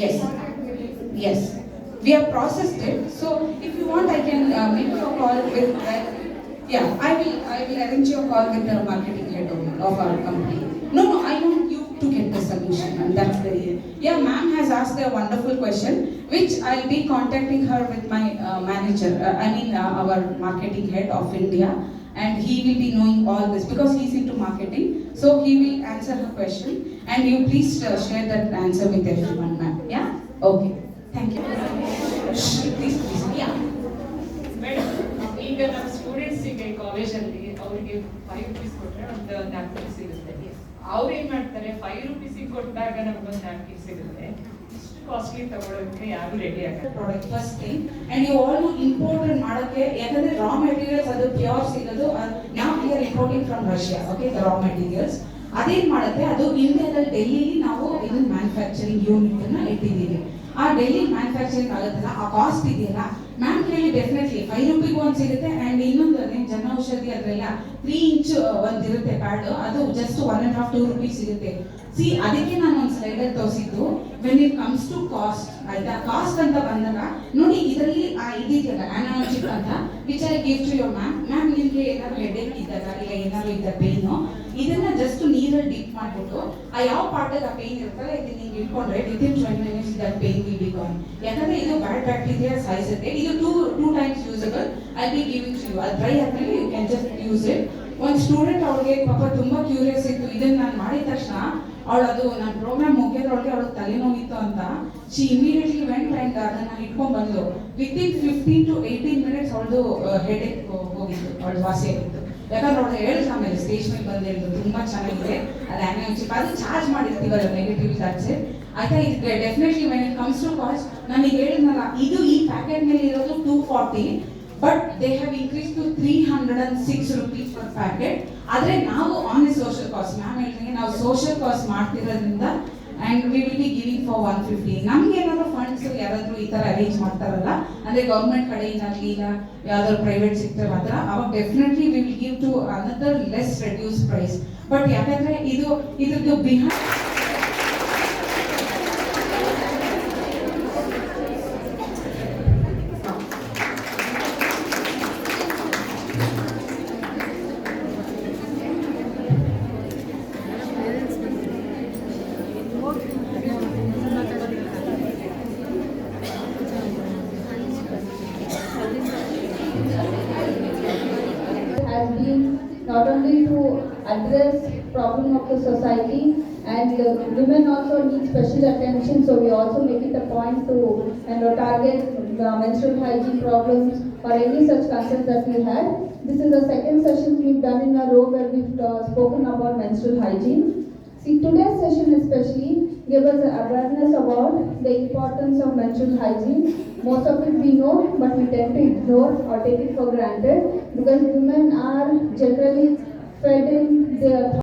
Yes. Yes. We have processed it. So if you want, I can make you a call with that. Yeah, I will arrange your call with the marketing head of our company. No, no, I want you to get the solution, and that's the reason. Yeah, ma'am has asked a wonderful question, which I'll be contacting her with my manager. Our marketing head of India, and he will be knowing all this because he's into marketing. So he will answer her question, and you please share that answer with everyone, ma'am. Yeah. Okay. Thank you. Please, yeah. Madam, ಈಗ ನಮ್ಮ ಸ್ಟೂಡೆಂಟ್ಸಿಗೆ ಕಾಲೇಜಲ್ಲಿ ಅವರಿಗೆ ₹5 ಕೊಟ್ಟರೆ ಒಂದು napkin ಸಿಗುತ್ತೆ. ಅವ್ರು ಏನ್ ಮಾಡ್ತಾರೆ, ₹5 ಕೊಟ್ಟಾಗ ನಮಗೊಂದು ನ್ಯಾಪ್ಕಿನ್ ಸಿಗುತ್ತೆ. ಇಷ್ಟು ಕಾಸ್ಟ್ಲಿ ತಗೊಳ್ಳೋದಕ್ಕೆ ಯಾರು ರೆಡಿ ಆಗಲ್ಲ. Product first thing, and you all imported ಮಾಡಕ್ಕೆ, ಯಾಕಂದ್ರೆ ರಾ ಮೆಟೀರಿಯಲ್ಸ್ ಅದು ಪ್ಯೂರ್ ಸಿಗೋದು. ನಾವು we are importing from Russia. Okay, the raw materials ಅದೇನ್ ಮಾಡುತ್ತೆ, ಅದು ಇಂಡಿಯಾದಲ್ಲಿ ಡೆಲ್ಲಿಲಿ ನಾವು ಇದನ್ನ ಮ್ಯಾನುಫ್ಯಾಕ್ಚರಿಂಗ್ ಯೂನಿಟ್ ಅನ್ನ ಇಟ್ಟಿದ್ದೀವಿ. ಆ ಡೆಲ್ಲಿ ಮ್ಯಾನುಫ್ಯಾಕ್ಚರಿಂಗ್ ಆಗುತ್ತಲ್ಲ, ಆ ಕಾಸ್ಟ್ ಇದೆಯಲ್ಲ ಮ್ಯಾಮ್ ಕೇಳಿ, ಡೆಫಿನೆಟ್ಲಿ ₹5 ಒಂದು ಸಿಗುತ್ತೆ. ಅಂಡ್ ಇನ್ನೊಂದು ಜನ ಔಷಧಿ ಅದರೆಲ್ಲ 3 ಇಂಚ್ ಒಂದಿರುತ್ತೆ ಪ್ಯಾಡ್, ಅದು ಜಸ್ಟ್ ₹1.5-2 ಸಿಗುತ್ತೆ. ಸಿ, ಅದಕ್ಕೆ ನಾನು ಒಂದು ಸ್ಲೈಡಲ್ಲಿ ತೋರಿಸಿದ್ದು, when it comes to cost, ಆಯ್ತಾ, ಕಾಸ್ಟ್ ಅಂತ ಬಂದಾಗ ನೋಡಿ, ಇದರಲ್ಲಿ ಇದೆಯಲ್ಲ ಅನಾಲಜಿಕ್ ಅಂತ, which I give to your ma'am ನಿಮಗೆ ಏನಾದ್ರು ಹೆಡ್ಏಕ್ ಇದ್ದಾಗ ಇಲ್ಲ ಏನಾದ್ರು ಇದ್ದ ಪೇನು, ಇದನ್ನ ಜಸ್ಟ್ ನೀರಲ್ಲಿ ಡಿಪ್ ಮಾಡ್ಬಿಟ್ಟು ಆ ಯಾವ ಪಾರ್ಟ್ ಆ ಪೇನ್ ಇರುತ್ತಲ್ಲ ಇದನ್ನ ಹಿಂಗೆ ಇಟ್ಕೊಂಡ್ರೆ within 20 minutes that pain will be gone. ಯಾಕಂದ್ರೆ ಇದು ಬ್ಯಾಡ್ ಬ್ಯಾಕ್ಟೀರಿಯಾ ಸಾಯಿಸುತ್ತೆ. ಇದು two times usable. I be giving to you. ಅದು ಡ್ರೈ ಆದ್ಮೇಲೆ you can just use it. ಒಂದು ಸ್ಟೂಡೆಂಟ್ ಅವ್ರಿಗೆ ಪಾಪ ತುಂಬಾ ಕ್ಯೂರಿಯಸ್ ಇತ್ತು, ಇದನ್ನ ನಾನು ಮಾಡಿದ ತಕ್ಷಣ ಅದು ನನ್ನ ಪ್ರೋಗ್ರಾಮ್ ಮುಗಿಯೋದ್ರೊಳಗೆ ಅವಳು ತಲೆನೋವಿತ್ತು ಅಂತ ಶಿ ಇಮಿಡಿಯೇಟ್ಲಿ ವೆಂಟ್ ಅಂಡ್ ಅದನ್ನ ಇಟ್ಕೊಂಡ್ ಬಂದ್ಲು. ವಿತಿನ್ 15 to 18 minutes ಅವಳದು ಹೆಡ್ಏಕ್ ಹೋಗಿತ್ತು, ಅವಳು ವಾಸಿ ಆಗಿತ್ತು. ಯಾಕಂದ್ರೆ ಅವಳು ಹೇಳಿದ್ರು ಆಮೇಲೆ ಸ್ಟೇಜ್ ಮೇಲೆ ಬಂದು ಹೇಳಿದ್ರು ತುಂಬಾ ಚೆನ್ನಾಗಿದೆ ಅದು ಆನ್ಯೋಚಿಪ್, ಅದು ಚಾರ್ಜ್ ಮಾಡಿರ್ತೀವಲ್ಲ ನೆಗೆಟಿವ್ ಚಾರ್ಜ್. ಆಯ್ತಾ, ಇದು definitely when it comes to cost, ನನಗೆ ಹೇಳಿದ್ನಲ್ಲ, ಇದು ಈ ಪ್ಯಾಕೆಟ್ ಮೇಲೆ ಇರೋದು 240, but they have increase to ₹306 per packet. ಆದ್ರೆ ನಾವು on a social cost, ma'am ಹೇಳ್ದಂಗೆ ನಾವು ಸೋಷಿಯಲ್ ಕಾಸ್ಟ್ ಮಾಡ್ತಿರೋದ್ರಿಂದ and we will be giving for 150. ನಮ್ಗೆ ಏನಾದ್ರು ಫಂಡ್ಸ್ ಯಾರಾದ್ರೂ ಈ ತರ ಅರೇಂಜ್ ಮಾಡ್ತಾರಲ್ಲ, ಅಂದ್ರೆ ಗೌರ್ಮೆಂಟ್ ಕಡೆಯಿಂದ ಆಗಲಿ ಇಲ್ಲ ಯಾವ್ದಾದ್ರು ಪ್ರೈವೇಟ್ ಸೆಕ್ಟರ್ ಮಾತ್ರ, ಅವಾಗ definitely we will give to another less reduce price. But ಯಾಕಂದ್ರೆ ಇದ್ರದ್ದು behind has been not only to address problem of the society, and women also need special attention, so we also make it a point to target menstrual hygiene problems or any such concerns that we had. This is the second session we've done in a row where we've spoken about menstrual hygiene. See, today's session especially gave us awareness about the importance of menstrual hygiene. Most of it we know, but we tend to ignore or take it for granted because women are generally fed in their